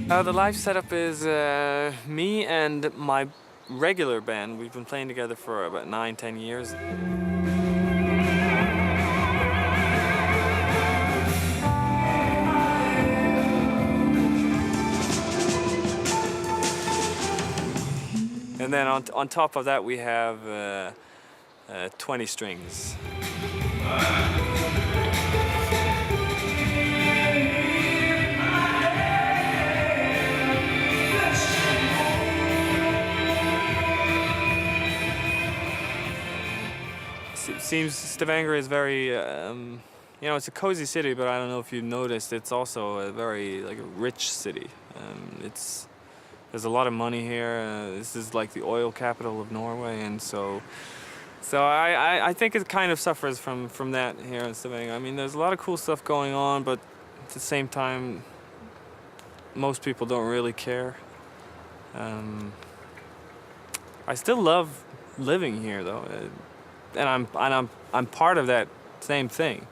The live setup is me and my regular band. We've been playing together for about 9-10 years. And then on top of that we have 20 strings. Seems Stavanger is very, it's a cozy city, but I don't know if you've noticed, it's also a very a rich city. There's a lot of money here. This is like the oil capital of Norway, and so I think it kind of suffers from that here in Stavanger. I mean, there's a lot of cool stuff going on, but at the same time, most people don't really care. I still love living here, though. And I'm part of that same thing.